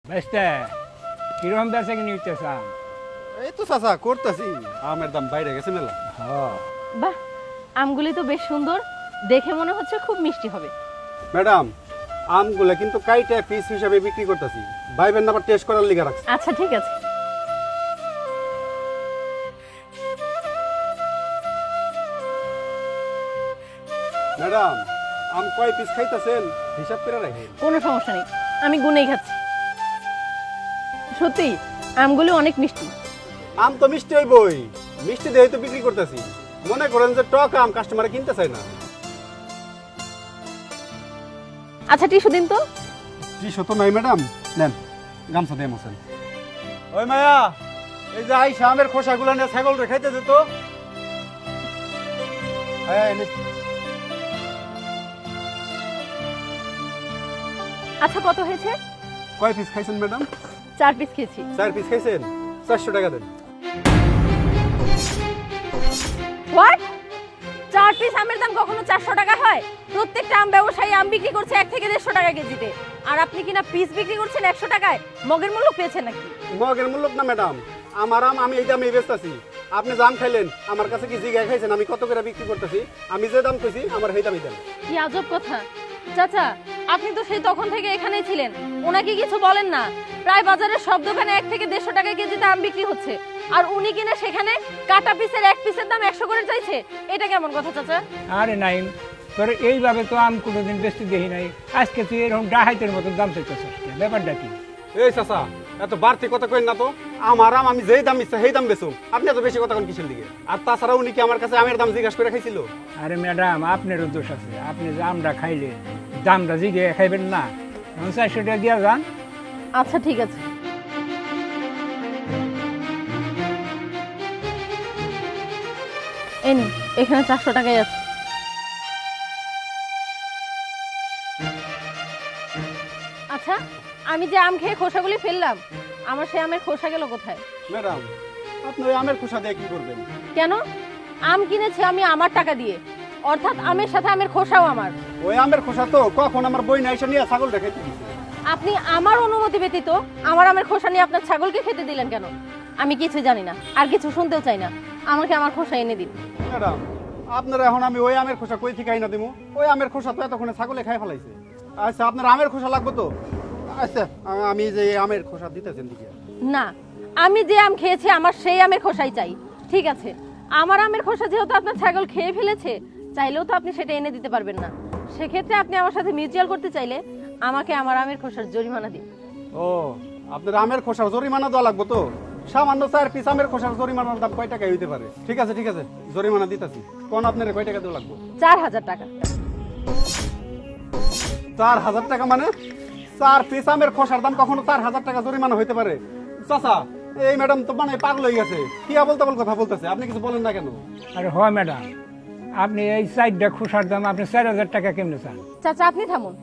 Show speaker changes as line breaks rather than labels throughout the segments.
বেস্তে কিরকম বেচা কিনে নিতেছাম?
এই তো চাচা করতেছি, আমের দাম বাইরে গেছে মেলা।
বাহ, আমগুলি তো বেশ সুন্দর, দেখে মনে হচ্ছে খুব মিষ্টি হবে।
ম্যাডাম, আমগুলা কিন্তু কাইটা পিস হিসাবে বিক্রি করতেছি, ভাইবেন না আবার টেস্ট করার লিগা রাখছি।
আচ্ছা ঠিক আছে।
ম্যাডাম, আম কয় পিস খাইতেছেন হিসাব করে রাখেন।
কোনো সমস্যা নেই, আমি গুনেই খাচ্ছি। সত্যি আমগুলি অনেক মিষ্টি।
আম তো মিষ্টি হইবই, মিষ্টি দিয়ে তো বিক্রি করতেছি। মনে করেন যে টক আম কাস্টমারে কিনতে চায় না।
আচ্ছা টিস্যু দিন তো।
টিস্যু তো নাই ম্যাডাম, নেন গামছা দিয়ে মোছেন। ওই মায়া, এই যে আইসা আমের খোসাগুলো নিয়ে ছাগল রে খাইতে যেত। হ্যাঁ নে।
আচ্ছা কত হয়েছে?
কয় পিস খাইছেন ম্যাডাম?
4 পিস খেয়েছি।
4 পিস খাইছেন, 400 টাকা দেন।
হোয়াট? 4 পিস আমের দাম কখনো 400 টাকা হয়? প্রত্যেকটা আম ব্যবসায়ী আম বিক্রি করছে 1 থেকে 150 টাকা কেজিতে, আর আপনি কিনা পিস বিক্রি করছেন 100 টাকায়। মগের মূল্য পেয়েছেন নাকি?
মগের মূল্য না ম্যাডাম, আমার আম আমি এই দামে বেচতেছি। আপনি দাম খাইলেন, আমার কাছে কি জিগায় খাইছেন আমি কত করে বিক্রি করতেছি? আমি যে দাম কইছি আমার সেই দামই দেন।
কি আজব কথা। চাচা, আপনি তো সেই তখন থেকে এখানেই ছিলেন, ওনাকে কিছু বলেন না? প্রায় বাজারের সব দোকানে 1 থেকে 150 টাকা কেজিতে আম বিক্রি হচ্ছে, আর উনি কিনা সেখানে কাটা পিসের 1 পিসের দাম 100 করে চাইছে। এটা কেমন কথা চাচা?
আরে নাইম, তোর এইভাবে তো আম কোনোদিন বেচতে দেখি নাই, আজকে তুই এরকম ডাহাইতের মতো দাম চাইতেছিস, ব্যাপারটা কি?
এই চাচা, এত বাড়তি কথা কইন না তো। আমার আম আমি যেই দাম ইচ্ছা সেই দাম বেচুম, আপনি এত বেশি কথা কোন কিসের দিকে? আর তাছাড়া উনি কি আমার কাছে আমের দাম জিজ্ঞাসা করে খাইছিল?
আরে ম্যাডাম, আপনারও দোষ আছে, আপনি যে আমটা খাইলে দামটা জিগে খাইবেন না। 400 টাকা দিয়া যান।
আচ্ছা ঠিক আছে। এই নিন, এখানে 400 টাকাই আছে। আচ্ছা, আমি যে আম খেয়ে খোসাগুলি ফেললাম, আমার সেই আমের খোসা গেল কোথায়?
ম্যাডাম, আপনি ওই আমের খোসা দিয়ে কি করবেন?
কেন? আম কিনেছি আমি আমার টাকা দিয়ে, অর্থাৎ আমের সাথে আমের খোসাও আমার।
ওই আমের খোসা তো কখন আমার বই না এসে নিয়ে ছাগল দেখাইতে দিছে।
আপনি আমার অনুমতি ব্যতীত আমার আমের খোসা নিয়ে আপনার ছাগলকে খেতে দিলেন কেন? আমি কিছু জানি না, আর কিছু শুনতেও চাই না। আমাকে আমার খোসা এনে দিন।
ম্যাডাম, আপনারা এখন আমি ওই আমের খোসা কই থেকে আইনা দিমু? ওই আমের খোসা তো এতক্ষণে ছাগলে খাই ফেলাইছে। আচ্ছা, আপনার আমের খোসা লাগবে তো? আচ্ছা, আমি যে এই আমের খোসা দিতেছেন দিকে।
না, আমি যে আম খেয়েছি আমার সেই আমের খোসাই চাই। ঠিক আছে, আমার আমের খোসা যেহেতু আপনার ছাগল খেয়ে ফেলেছে, চাইলেও তো আপনি সেটা এনে দিতে পারবেন না। সেক্ষেত্রে আপনি আমার সাথে মিউচুয়াল করতে চাইলে আমাকে আমার আমের খোসার জরিমানা দিন।
ও, আপনার আমের খোসার জরিমানা দেওয়া লাগবে তো? সামান্য 4 পিস আমের খোসার জরিমানার দাম কয় টাকা হইতে পারে? ঠিক আছে ঠিক আছে, জরিমানা দিতেছি। কোন আপনার কয় টাকা দেওয়া লাগবে?
4000 টাকা।
4000 টাকা মানে? 4 পিস আমের খোসার দাম কখনো 4000 টাকা জরিমানা হইতে পারে? চাচা, এই ম্যাডাম তো মানে পাগল হয়ে গেছে, কি আবল তাবল কথা বলতেছে। আপনি কিছু বলেন না কেন?
আরে হয় ম্যাডাম, আপনি এই সাইডটা খোসার দাম আপনি 4000 টাকা কেমনে চান?
চাচা আপনি থামুন।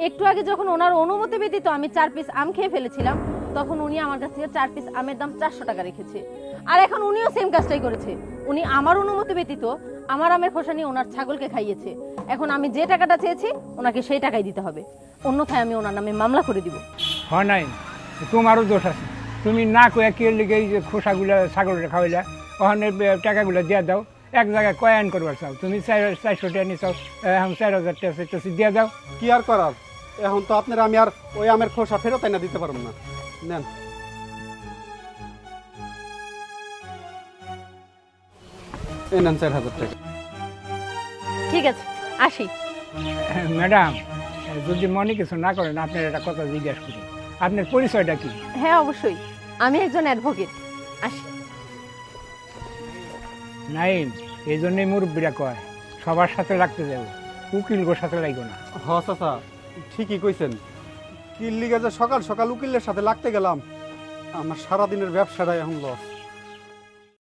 একটু আগে যখন ওনার অনুমতি ব্যতীত আমি 4 পিস আম খেয়ে ফেলেছিলাম, তখন উনি আমার কাছ থেকে 4 পিস আমের দাম 400 টাকা রেখেছে। আর এখন উনিও সেম কাজটাই করেছে। উনি আমার অনুমতি ব্যতীত আমার আমের খোসা নিয়ে ওনার ছাগলকে খাইয়েছে। এখন আমি যে টাকাটা চেয়েছি ওনাকে সেই টাকাই দিতে হবে, অন্যথায় আমি ওনার নামে মামলা করে দিব।
হয় নাই, তোমারও দোষ আছে। তুমি না কয়ে কি লিগে এই যে খোসাগুলা ছাগলটা খাওয়াইলা, ওখানে টাকাগুলো দিয়ে দাও। এক জায়গায় কয়েন করবার চাও, তুমি 400 টাকা নিয়ে চাও, এখন 4000 টাকা চাইতেছি, দিয়ে দাও।
কি আর করার, এখন তো আপনার আমি আর ওই আমের খোসা ফেরত না দিতে পারবো না। নেন। এই নেন 4000 টাকা।
ঠিক আছে, আসি।
ম্যাডাম, যদি মনে কিছু না করেন, আপনার একটা কথা জিজ্ঞাসা করি, আপনার পরিচয়টা কি?
হ্যাঁ অবশ্যই, আমি একজন অ্যাডভোকেট। আসি।
নাইম, এই জন্যই মুরব্বীরা কয় সবার সাথে রাখতে যাবো, উকিলগোর সাথে লাগবো না।
হ চাচা, ঠিকই কইছেন। কিল্লিগে যে সকাল সকাল উকিলের সাথে লাগতে গেলাম, আমার সারাদিনের ব্যবসাটাই এখন লস।